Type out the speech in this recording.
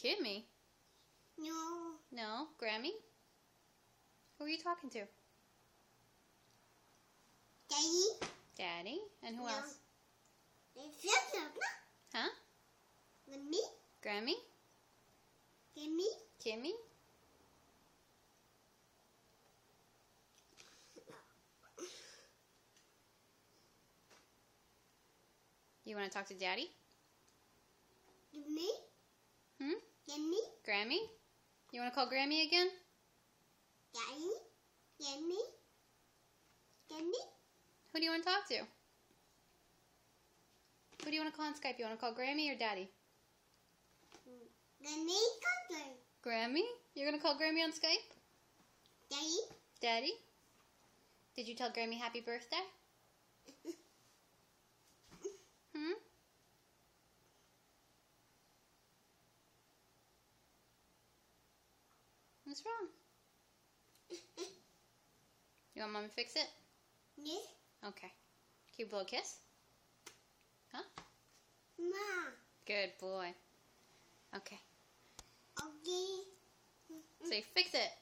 Kimmy? No. No. Grammy? Who are you talking to? Daddy? Daddy? And who No. else? Huh? Me? Grammy? Kimmy? Kimmy? You want to talk to Daddy? Me? Hmm? Kimmy? Grammy? You want to call Grammy again? Daddy? Kimmy? Kimmy? Who do you want to talk to? Who do you want to call on Skype? You want to call Grammy or Daddy? Kimmy? Country. Grammy? You're going to call Grammy on Skype? Daddy? Daddy? Did you tell Grammy happy birthday? Hmm? What's wrong? You want Mom to fix it? Yes? Okay. Can you blow a kiss? Huh? Ma. Good boy. Okay. Okay. Say, fix it.